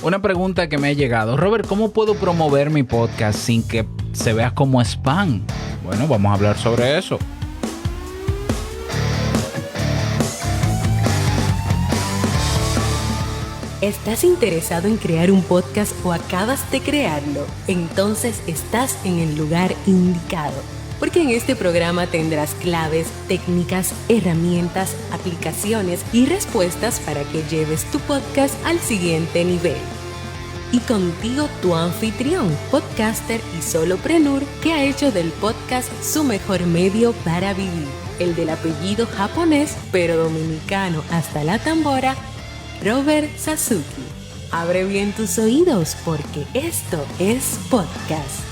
Una pregunta que me ha llegado. Robert, ¿cómo puedo promover mi podcast sin que se vea como spam? Bueno, vamos a hablar sobre eso. ¿Estás interesado en crear un podcast o acabas de crearlo? Entonces estás en el lugar indicado. Porque en este programa tendrás claves, técnicas, herramientas, aplicaciones y respuestas para que lleves tu podcast al siguiente nivel. Y contigo tu anfitrión, podcaster y solopreneur que ha hecho del podcast su mejor medio para vivir. El del apellido japonés pero dominicano hasta la tambora, Robert Sasuki. Abre bien tus oídos porque esto es podcast.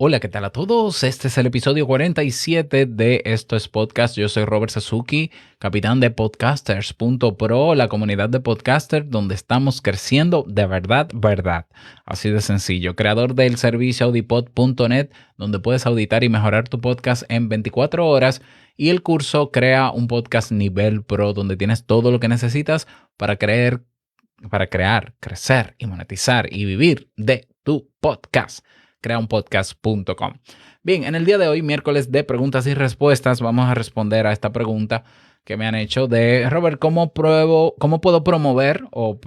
Hola, ¿qué tal a todos? Este es el episodio 47 de Esto es Podcast. Yo soy Robert Sasuki, capitán de Podcasters.pro, la comunidad de podcasters donde estamos creciendo de verdad. Así de sencillo. Creador del servicio audipod.net, donde puedes auditar y mejorar tu podcast en 24 horas. Y el curso Crea un Podcast Nivel Pro, donde tienes todo lo que necesitas para crear, crecer y monetizar y vivir de tu podcast. Creaunpodcast.com. Bien, en el día de hoy, miércoles de preguntas y respuestas, vamos a responder a esta pregunta que me han hecho de Robert, ¿cómo puedo promover o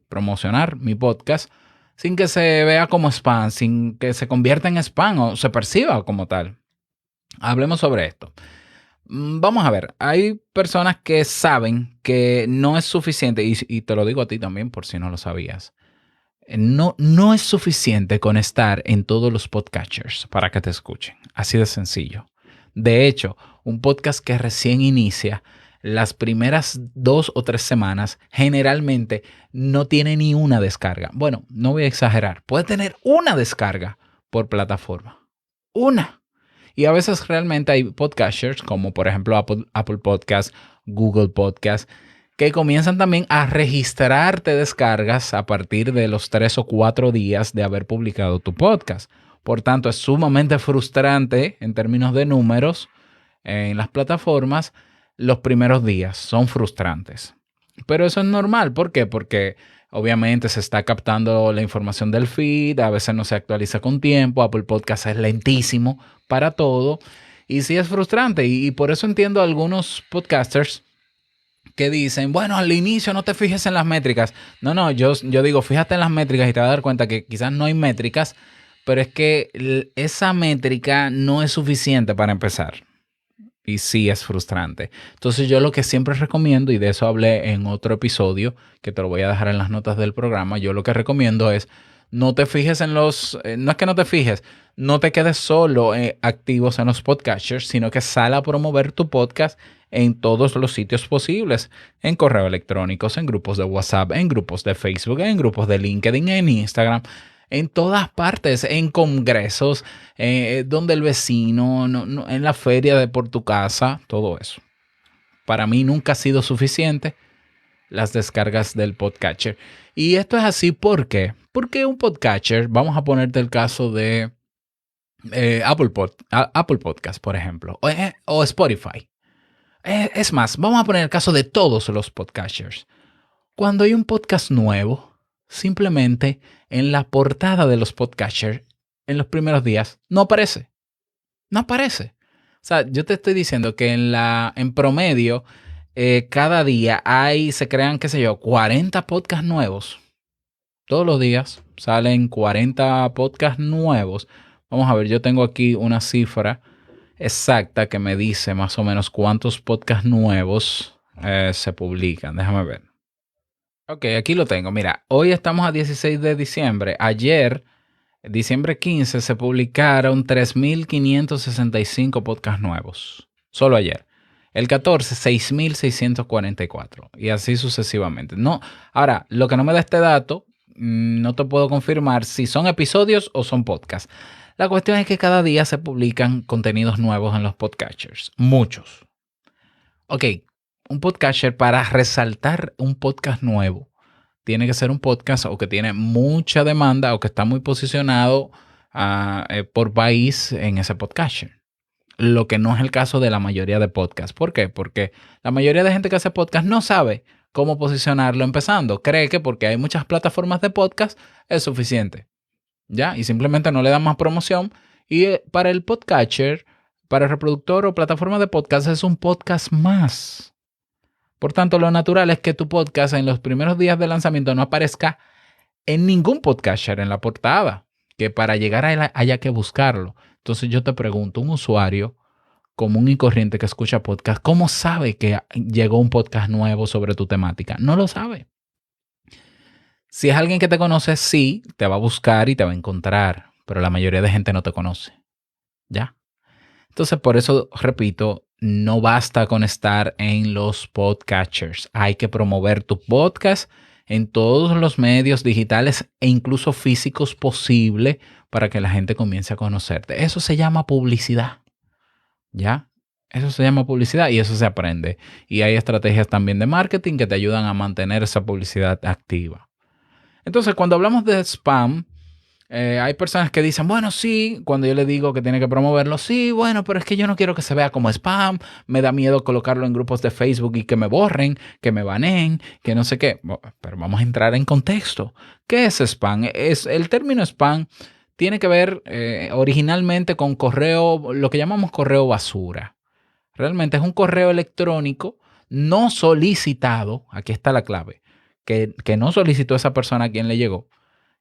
promocionar mi podcast sin que se vea como spam, sin que se convierta en spam o se perciba como tal? Hablemos sobre esto. Vamos a ver, hay personas que saben que no es suficiente, y te lo digo a ti también por si no lo sabías. No es suficiente con estar en todos los podcatchers para que te escuchen. Así de sencillo. De hecho, un podcast que recién inicia, las primeras 2 o 3 semanas, generalmente no tiene ni una descarga. Bueno, no voy a exagerar. Puede tener una descarga por plataforma. Una. Y a veces realmente hay podcasters, como por ejemplo Apple Podcasts, Google Podcasts, que comienzan también a registrarte descargas a partir de los 3 o 4 días de haber publicado tu podcast. Por tanto, es sumamente frustrante en términos de números en las plataformas. Los primeros días son frustrantes. Pero eso es normal. ¿Por qué? Porque obviamente se está captando la información del feed, a veces no se actualiza con tiempo, Apple Podcast es lentísimo para todo. Y sí es frustrante. Y por eso entiendo a algunos podcasters que dicen, bueno, al inicio no te fijes en las métricas. No, yo digo, fíjate en las métricas y te vas a dar cuenta que quizás no hay métricas, pero es que esa métrica no es suficiente para empezar. Y sí es frustrante. Entonces yo lo que siempre recomiendo, y de eso hablé en otro episodio, que te lo voy a dejar en las notas del programa, yo lo que recomiendo es, no te fijes en no es que no te fijes, no te quedes solo activos en los podcasters, sino que sal a promover tu podcast en todos los sitios posibles, en correo electrónicos, en grupos de WhatsApp, en grupos de Facebook, en grupos de LinkedIn, en Instagram, en todas partes, en congresos, donde el vecino, en la feria de por tu casa, todo eso. Para mí nunca ha sido suficiente las descargas del podcatcher. Y esto es así, ¿por qué? Porque un podcatcher, vamos a ponerte el caso de Apple Podcast, por ejemplo, o Spotify. Es más, vamos a poner el caso de todos los podcasters. Cuando hay un podcast nuevo, simplemente en la portada de los podcasters, en los primeros días, no aparece. No aparece. O sea, yo te estoy diciendo que en promedio, cada día se crean, qué sé yo, 40 podcasts nuevos. Todos los días salen 40 podcasts nuevos. Vamos a ver, yo tengo aquí una cifra exacta que me dice más o menos cuántos podcasts nuevos se publican. Déjame ver. Ok, aquí lo tengo. Mira, hoy estamos a 16 de diciembre. Ayer, diciembre 15, se publicaron 3.565 podcasts nuevos. Solo ayer. El 14, 6.644. Y así sucesivamente. No, ahora, lo que no me da este dato, no te puedo confirmar si son episodios o son podcasts. La cuestión es que cada día se publican contenidos nuevos en los podcasters. Muchos. Ok, un podcaster, para resaltar un podcast nuevo, tiene que ser un podcast o que tiene mucha demanda o que está muy posicionado por país en ese podcaster. Lo que no es el caso de la mayoría de podcasts. ¿Por qué? Porque la mayoría de gente que hace podcast no sabe cómo posicionarlo empezando. Cree que porque hay muchas plataformas de podcast es suficiente, ¿ya? Y simplemente no le dan más promoción. Y para el podcatcher, para el reproductor o plataforma de podcast es un podcast más. Por tanto, lo natural es que tu podcast en los primeros días de lanzamiento no aparezca en ningún podcatcher en la portada, que para llegar a él haya que buscarlo. Entonces yo te pregunto, un usuario común y corriente que escucha podcast, ¿cómo sabe que llegó un podcast nuevo sobre tu temática? No lo sabe. Si es alguien que te conoce, sí, te va a buscar y te va a encontrar, pero la mayoría de gente no te conoce. ¿Ya? Entonces, por eso, repito, no basta con estar en los podcatchers. Hay que promover tu podcast en todos los medios digitales e incluso físicos posible para que la gente comience a conocerte. Eso se llama publicidad. ¿Ya? Eso se llama publicidad y eso se aprende. Y hay estrategias también de marketing que te ayudan a mantener esa publicidad activa. Entonces, cuando hablamos de spam, hay personas que dicen, bueno, sí, cuando yo le digo que tiene que promoverlo, sí, bueno, pero es que yo no quiero que se vea como spam, me da miedo colocarlo en grupos de Facebook y que me borren, que me baneen, que no sé qué. Pero vamos a entrar en contexto. ¿Qué es spam? El término spam tiene que ver originalmente con correo, lo que llamamos correo basura. Realmente es un correo electrónico no solicitado, aquí está la clave, que no solicitó esa persona a quien le llegó,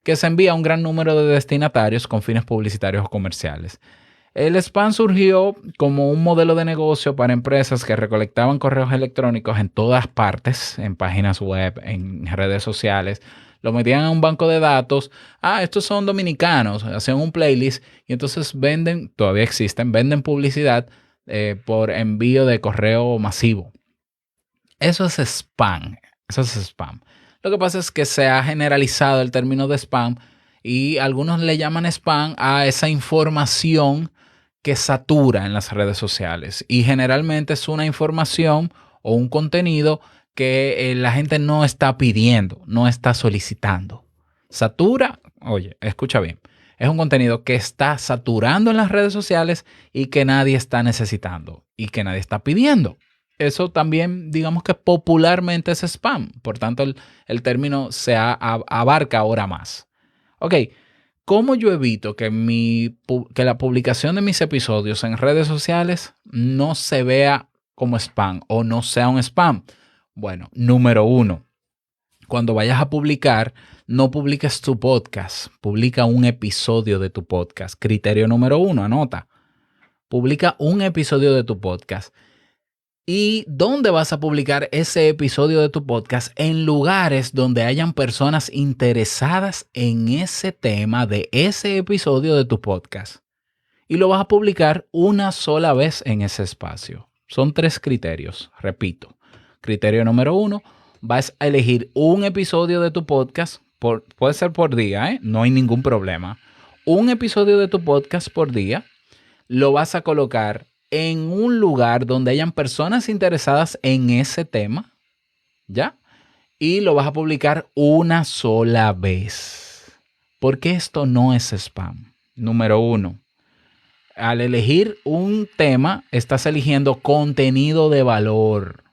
que se envía a un gran número de destinatarios con fines publicitarios o comerciales. El spam surgió como un modelo de negocio para empresas que recolectaban correos electrónicos en todas partes, en páginas web, en redes sociales, lo metían a un banco de datos. Estos son dominicanos, hacían un playlist y entonces venden, todavía existen, venden publicidad por envío de correo masivo. Eso es spam. Eso es spam. Lo que pasa es que se ha generalizado el término de spam y algunos le llaman spam a esa información que satura en las redes sociales. Y generalmente es una información o un contenido que la gente no está pidiendo, no está solicitando. Satura, oye, escucha bien, es un contenido que está saturando en las redes sociales y que nadie está necesitando y que nadie está pidiendo. Eso también, digamos que popularmente es spam. Por tanto, el término se abarca ahora más. Ok, ¿cómo yo evito que la publicación de mis episodios en redes sociales no se vea como spam o no sea un spam? Bueno, número 1, cuando vayas a publicar, no publiques tu podcast, publica un episodio de tu podcast. Criterio número 1, anota. Publica un episodio de tu podcast. ¿Y dónde vas a publicar ese episodio de tu podcast? En lugares donde hayan personas interesadas en ese tema de ese episodio de tu podcast. Y lo vas a publicar una sola vez en ese espacio. Son 3 criterios, repito. Criterio número 1, vas a elegir un episodio de tu podcast, puede ser por día, no hay ningún problema. Un episodio de tu podcast por día, lo vas a colocar en un lugar donde hayan personas interesadas en ese tema, ¿ya? Y lo vas a publicar una sola vez. Porque esto no es spam. Número 1, al elegir un tema, estás eligiendo contenido de valor,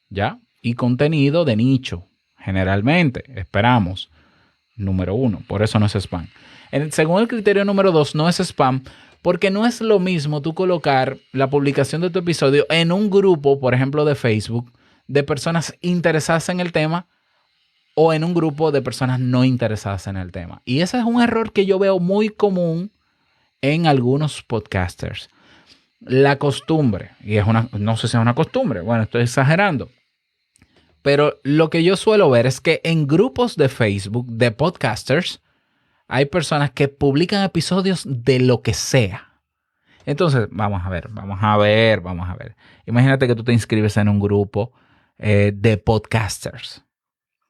¿ya? Y contenido de nicho, generalmente, esperamos. Número 1, por eso no es spam. Según el criterio número 2, no es spam porque no es lo mismo tú colocar la publicación de tu episodio en un grupo, por ejemplo, de Facebook, de personas interesadas en el tema o en un grupo de personas no interesadas en el tema. Y ese es un error que yo veo muy común en algunos podcasters. La costumbre, y no sé si es una costumbre, bueno, estoy exagerando, pero lo que yo suelo ver es que en grupos de Facebook de podcasters hay personas que publican episodios de lo que sea. Entonces, vamos a ver. Imagínate que tú te inscribes en un grupo de podcasters.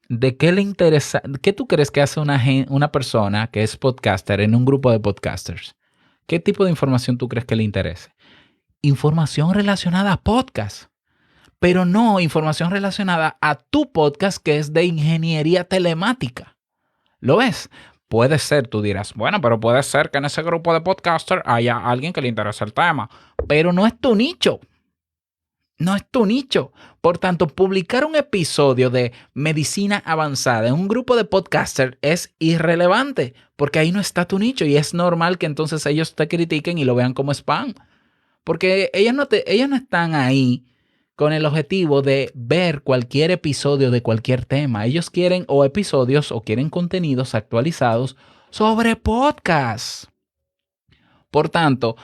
¿De qué le interesa? ¿Qué tú crees que hace una persona que es podcaster en un grupo de podcasters? ¿Qué tipo de información tú crees que le interese? Información relacionada a podcast, pero no información relacionada a tu podcast que es de ingeniería telemática. ¿Lo ves? Puede ser, tú dirás, bueno, pero puede ser que en ese grupo de podcaster haya alguien que le interese el tema, pero no es tu nicho. No es tu nicho. Por tanto, publicar un episodio de medicina avanzada en un grupo de podcasters es irrelevante, porque ahí no está tu nicho y es normal que entonces ellos te critiquen y lo vean como spam. Porque ellos no están ahí con el objetivo de ver cualquier episodio de cualquier tema. Ellos quieren o episodios o quieren contenidos actualizados sobre podcasts. Por tanto,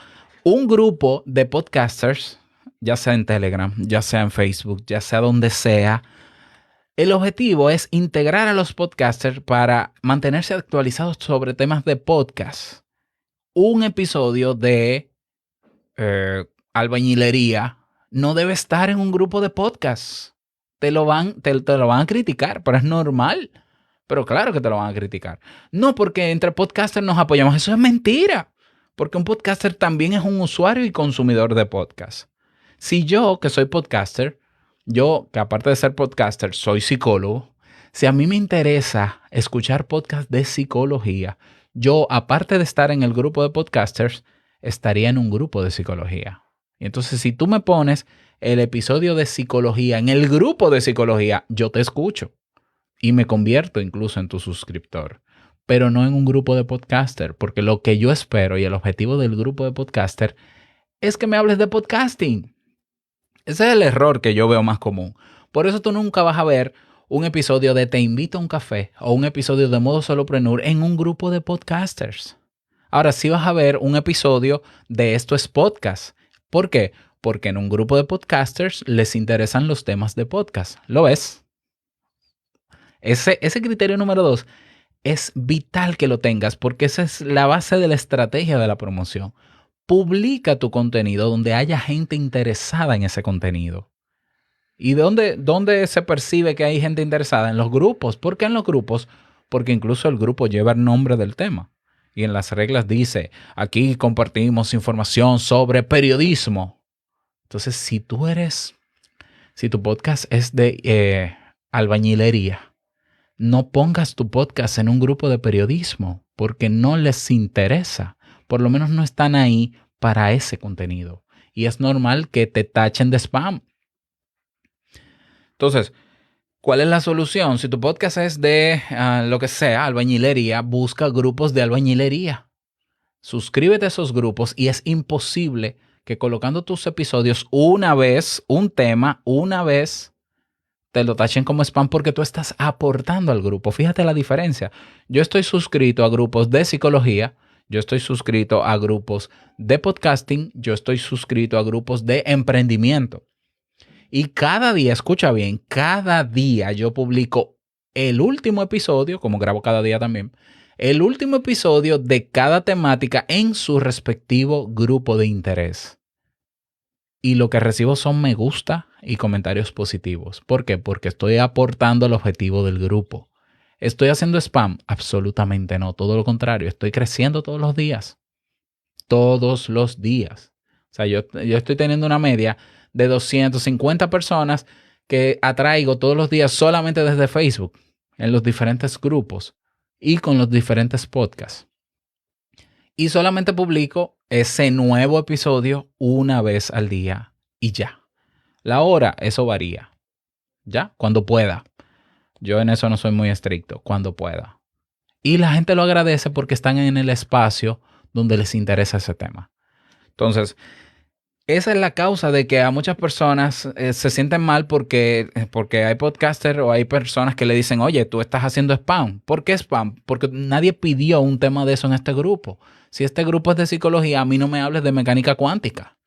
un grupo de podcasters, ya sea en Telegram, ya sea en Facebook, ya sea donde sea, el objetivo es integrar a los podcasters para mantenerse actualizados sobre temas de podcast. Un episodio de albañilería no debe estar en un grupo de podcast. Te lo van a criticar, pero es normal. Pero claro que te lo van a criticar. No porque entre podcasters nos apoyamos. Eso es mentira. Porque un podcaster también es un usuario y consumidor de podcast. Si yo, que soy podcaster, yo, que aparte de ser podcaster, soy psicólogo, si a mí me interesa escuchar podcast de psicología, yo, aparte de estar en el grupo de podcasters, estaría en un grupo de psicología. Y entonces, si tú me pones el episodio de psicología en el grupo de psicología, yo te escucho y me convierto incluso en tu suscriptor, pero no en un grupo de podcaster, porque lo que yo espero y el objetivo del grupo de podcaster es que me hables de podcasting. Ese es el error que yo veo más común. Por eso tú nunca vas a ver un episodio de Te invito a un café o un episodio de Modo Solopreneur en un grupo de podcasters. Ahora sí vas a ver un episodio de Esto es Podcast. ¿Por qué? Porque en un grupo de podcasters les interesan los temas de podcast. ¿Lo ves? Ese criterio número 2 es vital que lo tengas porque esa es la base de la estrategia de la promoción. Publica tu contenido donde haya gente interesada en ese contenido. ¿Y dónde se percibe que hay gente interesada? En los grupos. ¿Por qué en los grupos? Porque incluso el grupo lleva el nombre del tema. Y en las reglas dice, aquí compartimos información sobre periodismo. Entonces, si tu podcast es de albañilería, no pongas tu podcast en un grupo de periodismo porque no les interesa. Por lo menos no están ahí para ese contenido. Y es normal que te tachen de spam. Entonces, ¿cuál es la solución? Si tu podcast es de lo que sea, albañilería, busca grupos de albañilería. Suscríbete a esos grupos y es imposible que colocando tus episodios una vez, un tema, una vez, te lo tachen como spam porque tú estás aportando al grupo. Fíjate la diferencia. Yo estoy suscrito a grupos de psicología, yo estoy suscrito a grupos de podcasting, yo estoy suscrito a grupos de emprendimiento. Y cada día, escucha bien, cada día yo publico el último episodio, como grabo cada día también, el último episodio de cada temática en su respectivo grupo de interés. Y lo que recibo son me gusta y comentarios positivos. ¿Por qué? Porque estoy aportando al objetivo del grupo. ¿Estoy haciendo spam? Absolutamente no. Todo lo contrario. Estoy creciendo todos los días. Todos los días. O sea, yo estoy teniendo una media de 250 personas que atraigo todos los días solamente desde Facebook, en los diferentes grupos y con los diferentes podcasts. Y solamente publico ese nuevo episodio una vez al día y ya. La hora, eso varía. ¿Ya? Cuando pueda. Yo en eso no soy muy estricto. Cuando pueda. Y la gente lo agradece porque están en el espacio donde les interesa ese tema. Entonces, esa es la causa de que a muchas personas se sienten mal porque hay podcasters o hay personas que le dicen, oye, tú estás haciendo spam. ¿Por qué spam? Porque nadie pidió un tema de eso en este grupo. Si este grupo es de psicología, a mí no me hables de mecánica cuántica.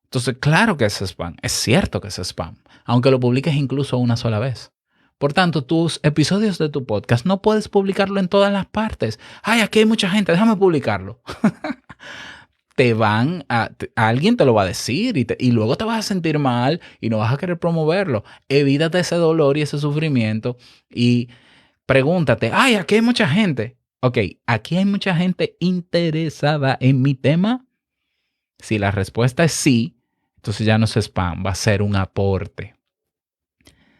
Entonces, claro que es spam. Es cierto que es spam. Aunque lo publiques incluso una sola vez. Por tanto, tus episodios de tu podcast no puedes publicarlo en todas las partes. Ay, aquí hay mucha gente, déjame publicarlo. Alguien te lo va a decir y luego te vas a sentir mal y no vas a querer promoverlo. Evítate ese dolor y ese sufrimiento y pregúntate, ay, aquí hay mucha gente. Ok, ¿aquí hay mucha gente interesada en mi tema? Si la respuesta es sí, entonces ya no es spam, va a ser un aporte.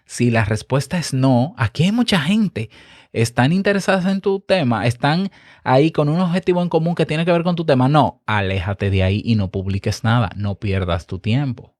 Si la respuesta es no, aquí hay mucha gente. ¿Están interesadas en tu tema? ¿Están ahí con un objetivo en común que tiene que ver con tu tema? No, aléjate de ahí y no publiques nada. No pierdas tu tiempo.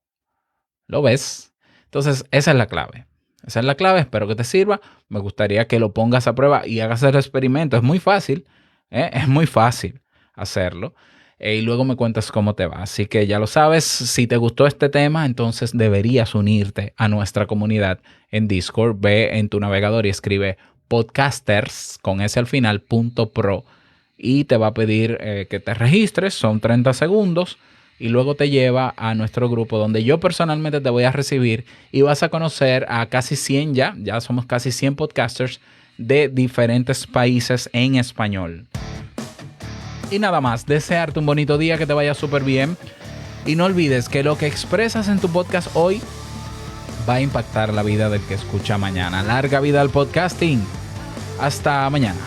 ¿Lo ves? Entonces, esa es la clave. Esa es la clave, espero que te sirva. Me gustaría que lo pongas a prueba y hagas el experimento. Es muy fácil, es muy fácil hacerlo. Y luego me cuentas cómo te va. Así que ya lo sabes, si te gustó este tema, entonces deberías unirte a nuestra comunidad en Discord. Ve en tu navegador y escribe podcasters con ese al final, .pro, y te va a pedir que te registres. Son 30 segundos. Y luego te lleva a nuestro grupo donde yo personalmente te voy a recibir y vas a conocer a casi 100 ya somos casi 100 podcasters de diferentes países en español. Y nada más, desearte un bonito día, que te vaya súper bien. Y no olvides que lo que expresas en tu podcast hoy va a impactar la vida del que escucha mañana. Larga vida al podcasting. Hasta mañana.